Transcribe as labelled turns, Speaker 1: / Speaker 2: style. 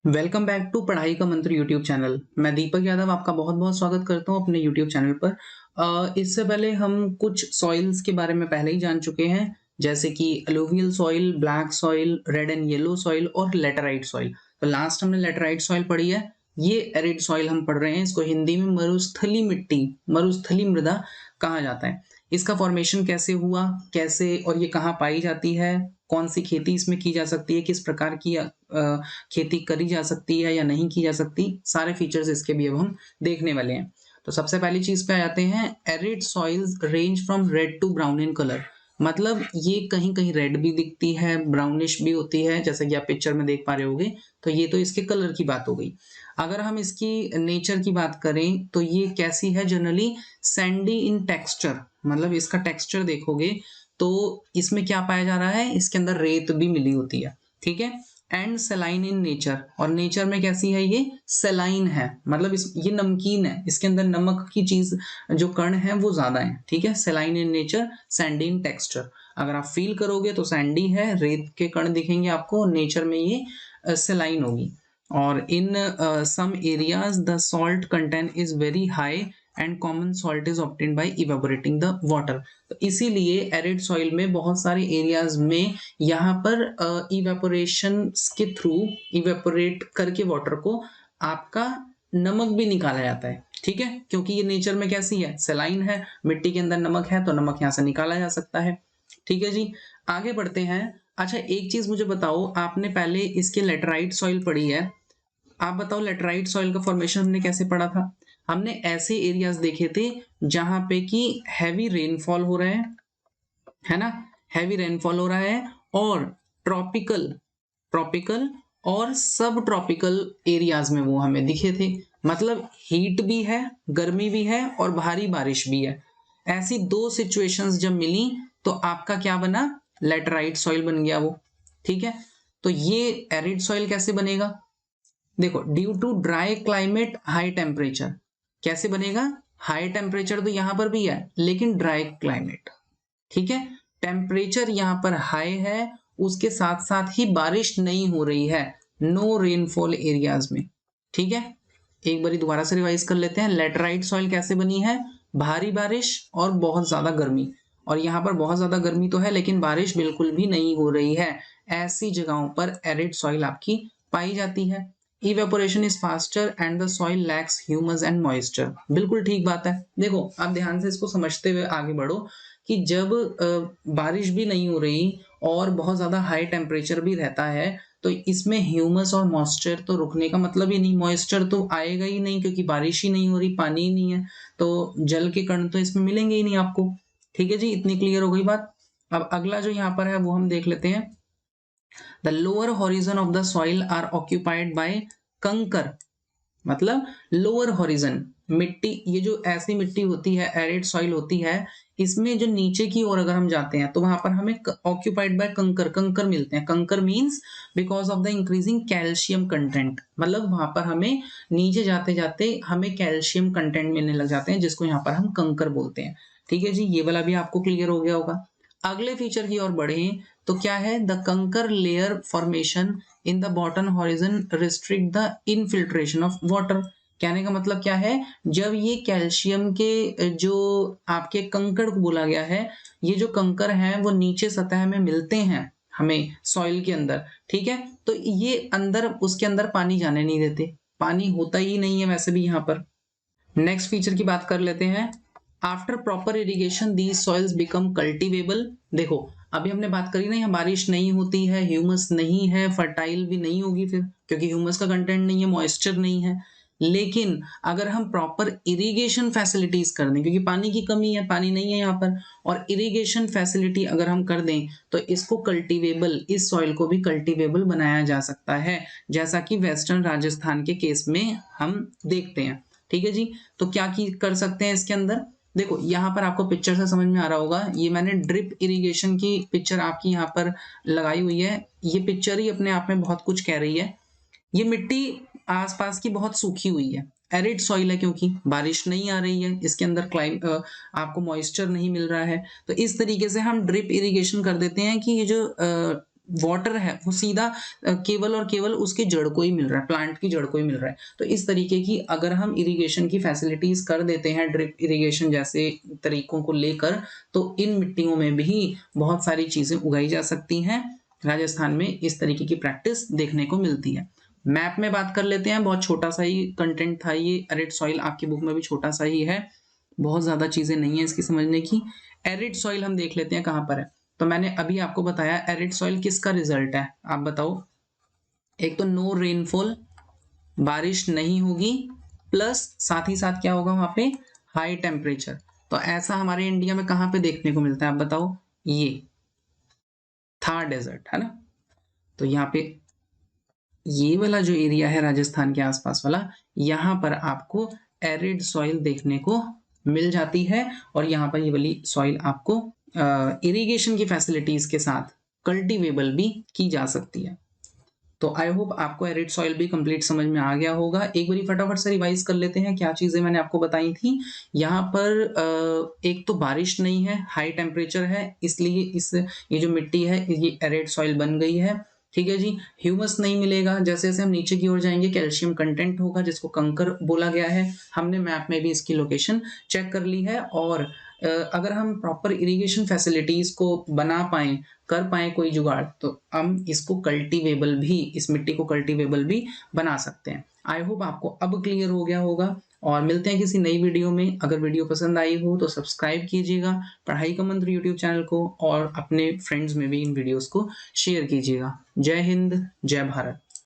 Speaker 1: Welcome back to पढ़ाई का मंत्र यूट्यूब चैनल। मैं दीपक यादव आपका बहुत बहुत स्वागत करता हूं अपने यूट्यूब चैनल पर। इससे पहले हम कुछ सॉइल्स के बारे में पहले ही जान चुके हैं, जैसे कि alluvial soil, black soil, red and yellow soil और लेटराइट सॉइल। तो लास्ट हमने लेटराइट सॉइल पढ़ी है। ये एरिड सॉइल हम पढ़ रहे हैं। इसको हिंदी में मरुस्थली मिट्टी, मरुस्थली मृदा कहा जाता है। इसका फॉर्मेशन कैसे हुआ, कैसे और ये कहाँ पाई जाती है, कौन सी खेती इसमें की जा सकती है, किस प्रकार की खेती करी जा सकती है या नहीं की जा सकती, सारे फीचर्स इसके भी अब हम देखने वाले हैं। तो सबसे पहली चीज पे आ जाते हैं। Arid soils range from red to brown in colour. मतलब ये कहीं कहीं रेड भी दिखती है, ब्राउनिश भी होती है, जैसे कि आप पिक्चर में देख पा रहे होगे। तो ये तो इसके कलर की बात हो गई। अगर हम इसकी नेचर की बात करें तो ये कैसी है, जनरली सैंडी इन टेक्सचर। मतलब इसका टेक्सचर देखोगे तो इसमें क्या पाया जा रहा है, इसके अंदर रेत भी मिली होती है। ठीक है। एंड सेलाइन इन नेचर, और नेचर में कैसी है, ये सेलाइन है। मतलब ये नमकीन है, इसके अंदर नमक की चीज जो कण है वो ज्यादा है। ठीक है। सेलाइन in nature, Sandy in texture. अगर आप फील करोगे तो सैंडी है, रेत के कण दिखेंगे आपको, नेचर में ये सेलाइन होगी। और in some areas the salt content is very high and common salt is obtained by evaporating the water. तो इसीलिए एरिड सॉइल में बहुत सारे एरियाज में यहाँ पर इवेपोरेशन के थ्रू, इवेपोरेट करके वाटर को आपका नमक भी निकाला जाता है। ठीक है। क्योंकि ये नेचर में कैसी है, सेलाइन है, मिट्टी के अंदर नमक है, तो नमक यहाँ से निकाला जा सकता है। ठीक है जी। आगे बढ़ते हैं। अच्छा, एक चीज मुझे बताओ, आपने पहले इसके लेटराइट सॉइल पढ़ी है। आप बताओ लेटराइट सॉइल का फॉर्मेशन हमने कैसे पढ़ा था। हमने ऐसे एरियाज देखे थे जहां पे कि हैवी रेनफॉल हो रहा है ना, हैवी रेनफॉल हो रहा है, और ट्रॉपिकल ट्रॉपिकल और सब ट्रॉपिकल एरियाज में वो हमें दिखे थे। मतलब हीट भी है, गर्मी भी है और भारी बारिश भी है। ऐसी दो सिचुएशंस जब मिली तो आपका क्या बना, लेटराइट सॉइल बन गया वो। ठीक है। तो ये एरिड सॉइल कैसे बनेगा, देखो, due to dry climate high temperature. कैसे बनेगा, हाई टेम्परेचर तो यहां पर भी है लेकिन ड्राई क्लाइमेट। ठीक है। टेम्परेचर यहां पर हाई है, उसके साथ साथ ही बारिश नहीं हो रही है, नो रेनफॉल एरियाज में। ठीक है। एक बारी दोबारा से रिवाइज कर लेते हैं। लेटराइट सॉइल कैसे बनी है, भारी बारिश और बहुत ज्यादा गर्मी। और यहाँ पर बहुत ज्यादा गर्मी तो है लेकिन बारिश बिल्कुल भी नहीं हो रही है। ऐसी जगहों पर एरिड सॉइल आपकी पाई जाती है। Evaporation is faster and the soil lakhs humus and moisture. बिल्कुल ठीक बात है। देखो, आप ध्यान से इसको समझते हुए आगे बढ़ो कि जब बारिश भी नहीं हो रही और बहुत ज्यादा हाई टेम्परेचर भी रहता है तो इसमें ह्यूमस और मॉइस्चर तो रुकने का मतलब ही नहीं, मॉइस्चर तो आएगा ही नहीं क्योंकि बारिश ही नहीं हो रही, पानी ही नहीं है, तो जल के कण तो इसमें मिलेंगे ही नहीं आपको। ठीक है जी, इतनी क्लियर हो गई बात। अब अगला जो यहाँ पर है वो हम देख लेते हैं। The lower horizon of the soil are occupied by kankar. मतलब लोअर हॉरिजन मिट्टी, ये जो ऐसी मिट्टी होती है, एरिड सॉइल होती है, इसमें जो नीचे की ओर अगर हम जाते हैं तो वहां पर हमें ऑक्यूपाइड बाय कंकर, कंकर मिलते हैं। कंकर means because of the increasing calcium content. मतलब वहां पर हमें नीचे जाते जाते हमें कैल्शियम कंटेंट मिलने लग जाते हैं, जिसको यहाँ पर हम कंकर बोलते हैं। ठीक है जी, ये वाला भी आपको क्लियर हो गया होगा। अगले फीचर की ओर बढ़े तो क्या है, द कंकर layer formation in the bottom horizon restrict the infiltration of water. कहने का मतलब क्या है, जब ये कैल्शियम के जो आपके कंकड़ को बोला गया है, ये जो कंकर हैं वो नीचे सतह में मिलते हैं हमें सॉइल के अंदर। ठीक है। तो ये अंदर, उसके अंदर पानी जाने नहीं देते, पानी होता ही नहीं है वैसे भी यहाँ पर। नेक्स्ट फीचर की बात कर लेते हैं। After proper irrigation these soils become cultivable. देखो, अभी हमने बात करी ना, यहाँ बारिश नहीं होती है, ह्यूमस नहीं है, फर्टाइल भी नहीं होगी फिर, क्योंकि ह्यूमस का कंटेंट नहीं है, मॉइस्चर नहीं है। लेकिन अगर हम प्रॉपर इरिगेशन फैसिलिटीज कर दें, क्योंकि पानी की कमी है, पानी नहीं है यहाँ पर, और इरिगेशन फैसिलिटी अगर हम कर दें तो इसको कल्टीवेबल, इस सॉइल को भी कल्टीवेबल बनाया जा सकता है, जैसा कि वेस्टर्न राजस्थान के केस में हम देखते हैं। ठीक है जी। तो क्या की कर सकते हैं इसके अंदर, देखो यहाँ पर आपको पिक्चर से समझ में आ रहा होगा, ये मैंने ड्रिप इरिगेशन की पिक्चर आपकी यहाँ पर लगाई हुई है। ये पिक्चर ही अपने आप में बहुत कुछ कह रही है। ये मिट्टी आसपास की बहुत सूखी हुई है, एरिड सॉइल है, क्योंकि बारिश नहीं आ रही है, इसके अंदर आपको मॉइस्चर नहीं मिल रहा है। तो इस तरीके से हम ड्रिप इरिगेशन कर देते हैं कि ये जो वाटर है वो सीधा केवल और केवल उसकी जड़ को ही मिल रहा है, प्लांट की जड़ को ही मिल रहा है। तो इस तरीके की अगर हम इरिगेशन की फैसिलिटीज कर देते हैं ड्रिप इरिगेशन जैसे तरीकों को लेकर, तो इन मिट्टियों में भी बहुत सारी चीजें उगाई जा सकती हैं। राजस्थान में इस तरीके की प्रैक्टिस देखने को मिलती है। मैप में बात कर लेते हैं, बहुत छोटा सा ही कंटेंट था ये। एरिड सॉइल आपकी बुक में भी छोटा सा ही है, बहुत ज्यादा चीजें नहीं है इसकी समझने की। एरिड सॉइल हम देख लेते हैं कहां पर है। तो मैंने अभी आपको बताया एरिड सॉइल किसका रिजल्ट है, आप बताओ। एक तो नो रेनफॉल, बारिश नहीं होगी, प्लस साथ ही साथ क्या होगा वहां पे, हाई टेम्परेचर। तो ऐसा हमारे इंडिया में कहां पे देखने को मिलता है, आप बताओ। ये थार डेजर्ट है ना। तो यहाँ पे ये वाला जो एरिया है राजस्थान के आसपास वाला, यहाँ पर आपको एरिड सॉइल देखने को मिल जाती है। और यहाँ पर ये वाली सॉइल आपको इरिगेशन की फैसिलिटीज के साथ कल्टीवेबल भी की जा सकती है। तो आई होप आपको एरिड सॉइल भी कंप्लीट समझ में आ गया होगा। एक बारी फटाफट से रिवाइज कर लेते हैं क्या चीजें मैंने आपको बताई थी। यहाँ पर एक तो बारिश नहीं है, हाई टेम्परेचर है, इसलिए ये जो मिट्टी है ये एरिड सॉइल बन गई है। ठीक है जी। ह्यूमस नहीं मिलेगा, जैसे जैसे हम नीचे की ओर जाएंगे कैल्शियम कंटेंट होगा जिसको कंकर बोला गया है। हमने मैप में भी इसकी लोकेशन चेक कर ली है। और अगर हम प्रॉपर इरिगेशन फैसिलिटीज को बना पाए, कर पाए कोई जुगाड़, तो हम इसको कल्टीवेबल भी, इस मिट्टी को कल्टीवेबल भी बना सकते हैं। आई होप आपको अब क्लियर हो गया होगा। और मिलते हैं किसी नई वीडियो में। अगर वीडियो पसंद आई हो तो सब्सक्राइब कीजिएगा पढ़ाई का मंत्र यूट्यूब चैनल को, और अपने फ्रेंड्स में भी इन वीडियोस को शेयर कीजिएगा। जय हिंद, जय भारत।